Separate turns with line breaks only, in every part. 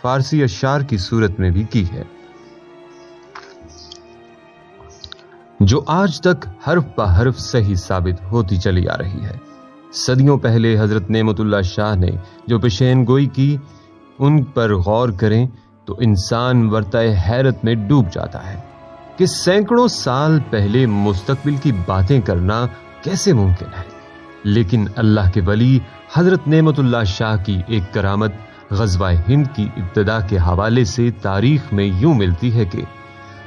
فارسی اشعار کی صورت میں بھی کی ہے، جو آج تک حرف بہ حرف صحیح ثابت ہوتی چلی آ رہی ہے۔ صدیوں پہلے حضرت نعمت اللہ شاہ نے جو پیشین گوئی کی، ان پر غور کریں تو انسان ورطۂ حیرت میں ڈوب جاتا ہے کہ سینکڑوں سال پہلے مستقبل کی باتیں کرنا کیسے ممکن ہے۔ لیکن اللہ کے ولی حضرت نعمت اللہ شاہ کی ایک کرامت غزوہ ہند کی ابتدا کے حوالے سے تاریخ میں یوں ملتی ہے کہ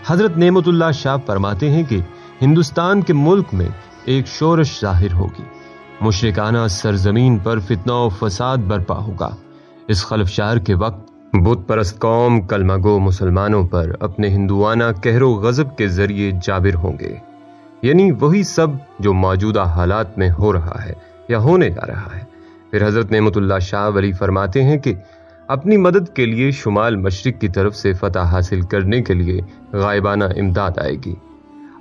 حضرت نعمت اللہ شاہ فرماتے ہیں کہ ہندوستان کے ملک میں ایک شورش ظاہر ہوگی، مشرکانہ سرزمین پر فتنہ و فساد برپا ہوگا۔ اس خلفشار کے وقت بت پرست قوم کلمہ گو مسلمانوں پر اپنے ہندوانہ قہر و غضب کے ذریعے جابر ہوں گے، یعنی وہی سب جو موجودہ حالات میں ہو رہا ہے یا ہونے جا رہا ہے۔ پھر حضرت نعمت اللہ شاہ ولی فرماتے ہیں کہ اپنی مدد کے لیے شمال مشرق کی طرف سے فتح حاصل کرنے کے لیے غائبانہ امداد آئے گی۔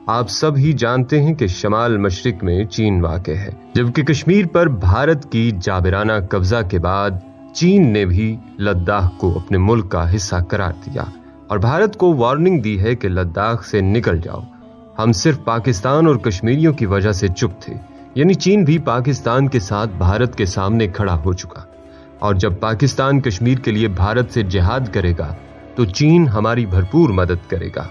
آپ سب ہی جانتے ہیں کہ شمال مشرق میں چین واقع ہے، جبکہ کشمیر پر بھارت کی جابرانہ قبضہ کے بعد چین نے بھی لداخ کو اپنے ملک کا حصہ قرار دیا اور بھارت کو وارننگ دی ہے کہ لداخ سے نکل جاؤ، ہم صرف پاکستان اور کشمیریوں کی وجہ سے چپ تھے۔ یعنی چین بھی پاکستان کے ساتھ بھارت کے سامنے کھڑا ہو چکا، اور جب پاکستان کشمیر کے لیے بھارت سے جہاد کرے گا تو چین ہماری بھرپور مدد کرے گا۔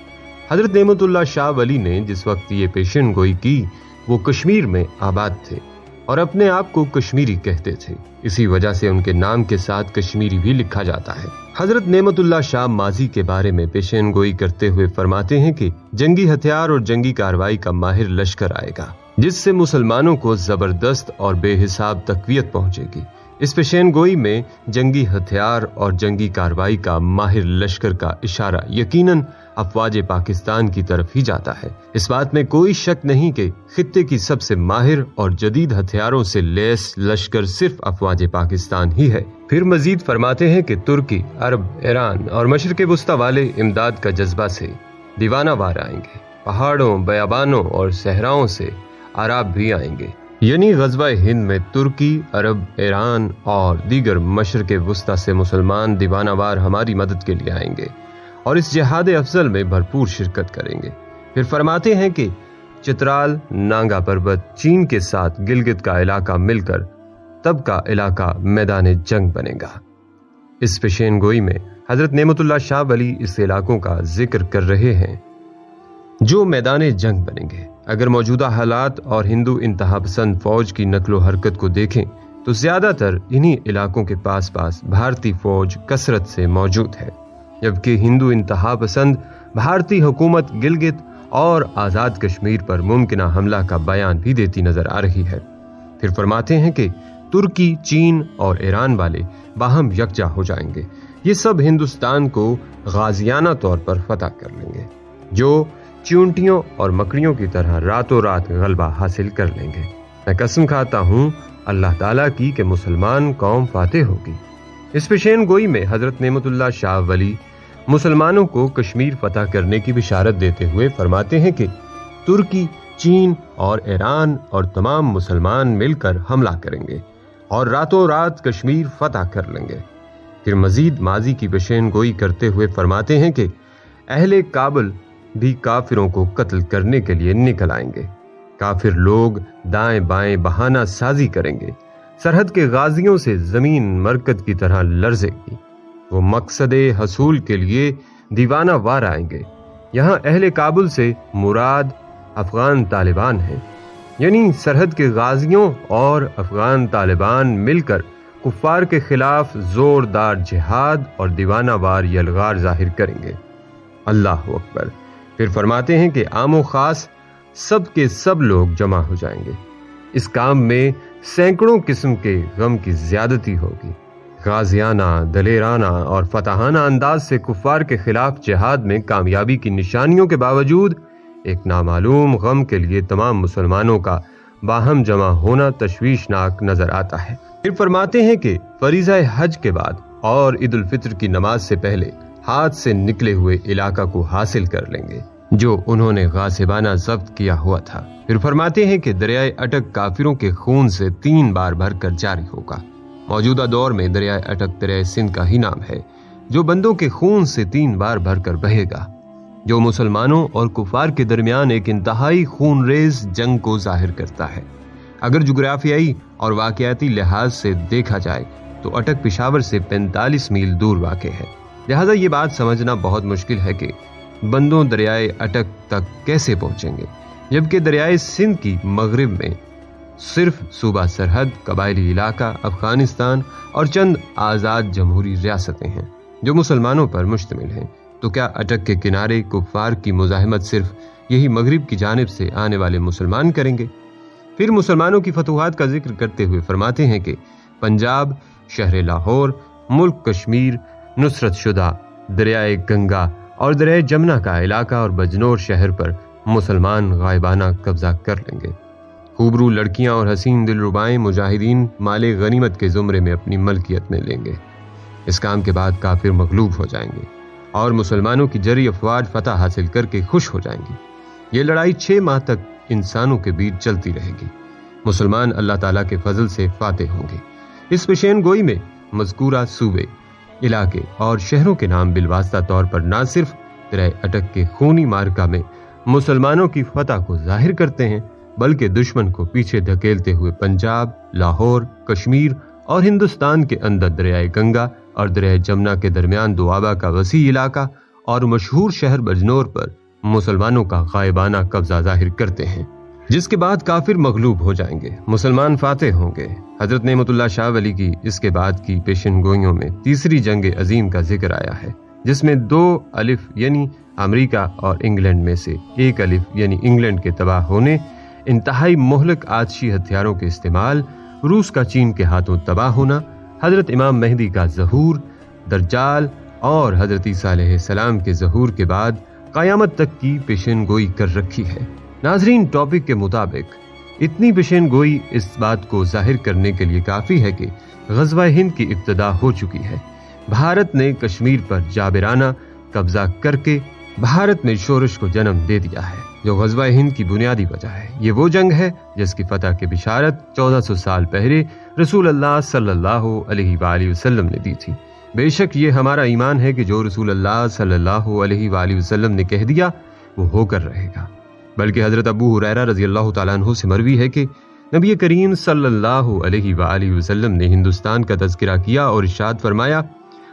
حضرت نعمت اللہ شاہ ولی نے جس وقت یہ پیشن گوئی کی، وہ کشمیر میں آباد تھے اور اپنے آپ کو کشمیری کہتے تھے، اسی وجہ سے ان کے نام کے ساتھ کشمیری بھی لکھا جاتا ہے۔ حضرت نعمت اللہ شاہ ماضی کے بارے میں پیشن گوئی کرتے ہوئے فرماتے ہیں کہ جنگی ہتھیار اور جنگی کارروائی کا ماہر لشکر آئے گا، جس سے مسلمانوں کو زبردست اور بے حساب تقویت پہنچے گی۔ اس پیشین گوئی میں جنگی ہتھیار اور جنگی کارروائی کا ماہر لشکر کا اشارہ یقیناً افواج پاکستان کی طرف ہی جاتا ہے۔ اس بات میں کوئی شک نہیں کہ خطے کی سب سے ماہر اور جدید ہتھیاروں سے لیس لشکر صرف افواج پاکستان ہی ہے۔ پھر مزید فرماتے ہیں کہ ترکی، عرب، ایران اور مشرق وسطی والے امداد کا جذبہ سے دیوانہ وار آئیں گے، پہاڑوں، بیابانوں اور صحراؤں سے عرب بھی آئیں گے۔ یعنی غزوہ ہند میں ترکی، عرب، ایران اور دیگر مشرق وسطی سے مسلمان دیوانہ وار ہماری مدد کے لیے آئیں گے اور اس جہاد افضل میں بھرپور شرکت کریں گے۔ پھر فرماتے ہیں کہ چترال، نانگا پربت، چین کے ساتھ گلگت کا علاقہ مل کر تب کا علاقہ میدان جنگ بنے گا۔ اس پیشین گوئی میں حضرت نعمت اللہ شاہ ولی اس علاقوں کا ذکر کر رہے ہیں جو میدان جنگ بنیں گے۔ اگر موجودہ حالات اور ہندو انتہا پسند فوج کی نقل و حرکت کو دیکھیں تو زیادہ تر انہی علاقوں کے پاس بھارتی فوج کثرت سے موجود ہے، جبکہ ہندو انتہا پسند بھارتی حکومت گلگت اور آزاد کشمیر پر ممکنہ حملہ کا بیان بھی دیتی نظر آ رہی ہے۔ پھر فرماتے ہیں کہ ترکی، چین اور ایران والے باہم یکجا ہو جائیں گے، یہ سب ہندوستان کو غازیانہ طور پر فتح کر لیں گے، جو چیونٹیوں اور مکڑیوں کی طرح راتوں رات غلبہ حاصل کر لیں گے۔ میں قسم کھاتا ہوں اللہ تعالیٰ کی کہ مسلمان قوم فاتح ہوگی۔ اس پیشین گوئی میں حضرت نعمت اللہ شاہ ولی مسلمانوں کو کشمیر فتح کرنے کی بشارت دیتے ہوئے فرماتے ہیں کہ ترکی، چین اور ایران اور تمام مسلمان مل کر حملہ کریں گے اور راتوں رات کشمیر فتح کر لیں گے۔ پھر مزید ماضی کی پیشین گوئی کرتے ہوئے فرماتے ہیں کہ اہل کابل بھی کافروں کو قتل کرنے کے لیے نکل آئیں گے۔ کافر لوگ دائیں بائیں بہانہ سازی کریں گے، سرحد کے غازیوں سے زمین مرکز کی طرح لرزے گی، وہ مقصد حصول کے لیے دیوانہ وار آئیں گے۔ یہاں اہل کابل سے مراد افغان طالبان ہیں، یعنی سرحد کے غازیوں اور افغان طالبان مل کر کفار کے خلاف زوردار جہاد اور دیوانہ وار یلغار ظاہر کریں گے۔ اللہ اکبر۔ پھر فرماتے ہیں کہ عام و خاص سب کے سب لوگ جمع ہو جائیں گے۔ اس کام میں سینکڑوں قسم کے غم کی زیادتی ہوگی۔ غازیانہ، دلیرانہ اور فتحانہ انداز سے کفار کے خلاف جہاد میں کامیابی کی نشانیوں کے باوجود ایک نامعلوم غم کے لیے تمام مسلمانوں کا باہم جمع ہونا تشویشناک نظر آتا ہے۔ پھر فرماتے ہیں کہ فریضہ حج کے بعد اور عید الفطر کی نماز سے پہلے ہاتھ سے نکلے ہوئے علاقہ کو حاصل کر لیں گے جو انہوں نے غاصبانہ ضبط کیا ہوا تھا۔ پھر فرماتے ہیں کہ دریائے اٹک کافروں کے خون سے 3 بار بھر کر جاری ہوگا۔ موجودہ دور میں دریائے اٹک دریائے سندھ کا ہی نام ہے، जो बंदों के खून से 3 बार भरकर बहेगा, जो मुसलमानों और कुफार के दरमियान एक इंतहाई खूनरेज जंग को जाहिर करता है। अगर जुग्राफियाई और वाकयाती लिहाज से देखा जाए तो अटक पेशावर से 45 मील दूर वाक़ है। लिहाजा ये बात समझना बहुत मुश्किल है कि बंदों दरियाए अटक तक कैसे पहुंचेंगे, जबकि दरियाए सिंध की मगरिब में सिर्फ सूबा सरहद, कबायली इलाका, अफगानिस्तान और चंद आज़ाद जमहूरी रियासतें हैं जो मुसलमानों पर मुश्तमिल हैं। तो क्या अटक के किनारे कुफार की मुज़ाहिमत सिर्फ यही मगरिब की जानिब से आने वाले मुसलमान करेंगे? फिर मुसलमानों की फतूहात का जिक्र करते हुए फरमाते हैं कि पंजाब, शहर लाहौर, मुल्क कश्मीर, नुसरत शुदा, दरियाए गंगा और दरियाए जमुना का इलाका और बजनौर शहर पर मुसलमान गायबाना कब्जा कर लेंगे। खूबरू लड़कियां और हसीन दिलरुबाएं मुजाहिदीन माले गनीमत के जुमरे में अपनी मलकियत में लेंगे। इस काम के बाद काफिर मगलूब हो जाएंगे और मुसलमानों की जरी अफवाज फतह हासिल करके खुश हो जाएंगी। ये लड़ाई 6 माह तक इंसानों के बीच चलती रहेगी। मुसलमान अल्लाह ताला के फजल से फातेह होंगे। इस पेशेन गोई में मज़कूरा सूबे, इलाके और शहरों के नाम बिलवास्ता तौर पर न सिर्फ दरियाए अटक के खूनी मार्का में मुसलमानों की फतह को जाहिर करते हैं, बल्कि दुश्मन को पीछे धकेलते हुए पंजाब, लाहौर, कश्मीर और हिंदुस्तान के अंदर दरियाए गंगा और दरियाए जमुना के दरमियान दोआबा का वसी इलाका और मशहूर शहर बजनौर पर मुसलमानों का गायबाना कब्जा जाहिर करते हैं, जिसके बाद काफिर मगलूब हो जाएंगे, मुसलमान फातेह होंगे। हजरत नेमतुल्लाह शाह वली की इसके बाद की पेशन गोइयों में तीसरी जंग अजीम का जिक्र आया है, जिसमें 2 अलिफ यानी अमेरिका और इंग्लैंड में से 1 अलिफ यानी इंग्लैंड के तबाह होने, इंतहाई मोहलक आतशी हथियारों के इस्तेमाल, रूस का चीन के हाथों तबाह होना, हजरत इमाम मेहदी का ज़हूर, दज्जाल और हजरत ईसा अलैहिस्सलाम के ज़हूर के बाद क़यामत तक की पेशन गोई कर रखी है। नाजरीन, टॉपिक के मुताबिक इतनी पेशन गोई इस बात को जाहिर करने के लिए काफ़ी है कि ग़ज़वा हिंद की इब्तिदा हो चुकी है। भारत ने कश्मीर पर जाबिराना कब्जा करके भारत में शोरश को जन्म दे दिया है, जो ग़ज़वा हिंद की बुनियादी वजह है। ये वो जंग है जिसकी फतह की बिशारत 1400 साल पहले रसूल अल्लाह सल्लल्लाहु अलैहि वसल्लम ने दी थी। बेशक ये हमारा ईमान है कि जो रसूल अल्लाह सल्लल्लाहु अलैहि वसल्लम ने कह दिया वो होकर रहेगा। बल्कि हजरत अबू हुरैरा रज़ी अल्लाह तआला अन्हु से मरवी है कि नबी करीम सल्लल्लाहु अलैहि वसल्लम ने हिंदुस्तान का तज़किरा किया और इरशाद फरमाया,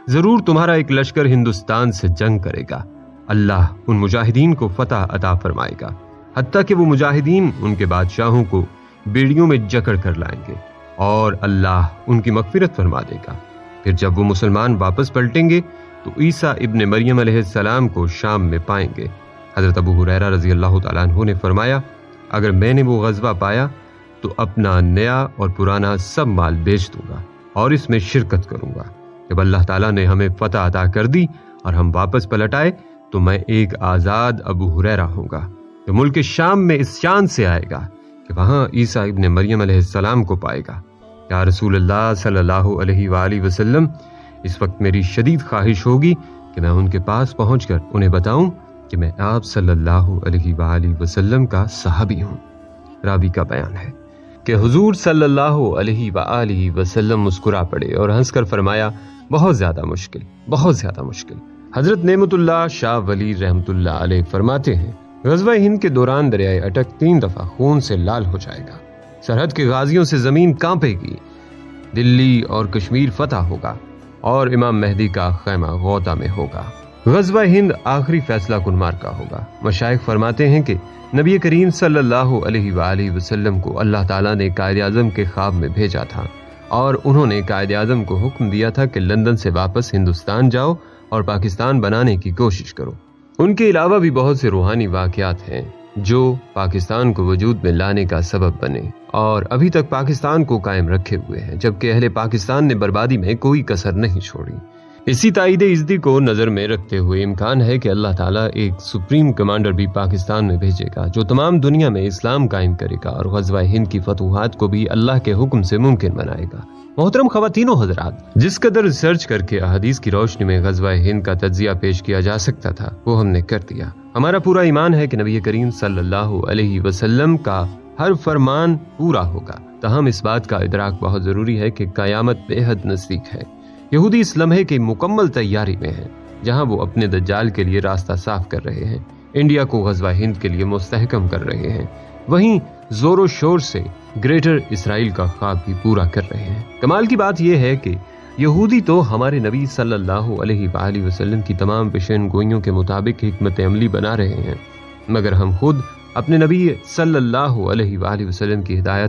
जरूर तुम्हारा एक लश्कर हिंदुस्तान से जंग करेगा, अल्लाह उन मुजाहिदीन को फतह अता फरमाएगा, हत्ता कि वो मुजाहिदीन उनके बादशाहों को बेड़ियों में जकड़ कर लाएंगे और अल्लाह उनकी मग़फ़िरत फरमा देगा। फिर जब वो मुसलमान वापस पलटेंगे तो ईसा इब्ने मरियम अलैहिस्सलाम को शाम में पाएंगे। हजरत अबू हुरैरा रज़ी अल्लाह तआला अन्हु ने फरमाया, अगर मैंने वो ग़ज़वा पाया तो अपना नया और पुराना सब माल बेच दूंगा और इसमें शिरकत करूंगा। जब अल्लाह ताला ने हमें फतह अता कर दी और हम वापस पलट आए तो मैं एक आज़ाद अबू हुरैरा होऊंगा जो मुल्क शाम में इस शान से आएगा कि वहाँ ईसा इब्ने मरियम अलैहिस्सलाम को पाएगा। या रसूल अल्लाह सल्लल्लाहु अलैहि वसल्लम, इस वक्त मेरी शदीद ख्वाहिश होगी कि मैं उनके पास पहुंचकर उन्हें बताऊं कि मैं आप सल्लल्लाहु अलैहि वसल्लम का सहाबी हूँ। रावी का बयान है कि हुजूर सल्लल्लाहु अलैहि वसल्लम मुस्कुरा पड़े और हंसकर फरमाया, बहुत ज्यादा मुश्किल, बहुत ज्यादा मुश्किल। हजरत नेमतुल्लाह शाह वली रहमतुल्लाह अलैह फरमाते हैं, ग़ज़वा हिंद के दौरान दरियाए अटक 3 दफा खून से लाल हो जाएगा, सरहद के गाजियों से जमीन कांपेगी, दिल्ली और कश्मीर फतह होगा और इमाम मेहदी का खैमा गौता में होगा। ग़ज़वा हिंद आखिरी फैसला कुन मार्का होगा। मशाइख फरमाते हैं कि नबी करीम सल्लल्लाहु अलैहि वसल्लम को अल्लाह ताला ने कायद आज़म के ख्वाब में भेजा था और उन्होंने कायद आज़म को हुक्म दिया था कि लंदन से वापस हिंदुस्तान जाओ और पाकिस्तान बनाने की कोशिश करो। उनके अलावा भी बहुत से रूहानी वाक़यात हैं जो पाकिस्तान को वजूद में लाने का सबब बने और अभी तक पाकिस्तान को कायम रखे हुए हैं, जबकि अहले पाकिस्तान ने बर्बादी में कोई कसर नहीं छोड़ी। इसी ताईद इज़्दी को नज़र में रखते हुए इम्कान है कि अल्लाह ताला एक सुप्रीम कमांडर भी पाकिस्तान में भेजेगा जो तमाम दुनिया में इस्लाम कायम करेगा और ग़ज़वा हिंद की फतूहात को भी अल्लाह के हुक्म से मुमकिन बनाएगा। मोहतरम ख़वातीनो हज़रात, जिस कदर रिसर्च करके अहादीस की रोशनी में ग़ज़वा हिंद का तज्ज़िया पेश किया जा सकता था वो हमने कर दिया। हमारा पूरा ईमान है कि नबी करीम सल्लल्लाहु अलैहि वसल्लम का हर फरमान पूरा होगा। ताहम इस बात का इदराक बहुत ज़रूरी है कि क़यामत बेहद नज़दीक है। یہودی اس لمحے کی مکمل تیاری میں ہیں جہاں وہ اپنے دجال کے لیے راستہ صاف کر رہے ہیں، انڈیا کو غزوہ ہند کے لیے مستحکم کر رہے ہیں، وہیں زور و شور سے گریٹر اسرائیل کا خواب بھی پورا کر رہے ہیں۔ کمال کی بات یہ ہے کہ یہودی تو ہمارے نبی صلی اللہ علیہ وآلہ وسلم کی تمام پیشین گوئیوں کے مطابق حکمت عملی بنا رہے ہیں، مگر ہم خود اپنے نبی صلی اللہ علیہ وآلہ وسلم کی ہدایت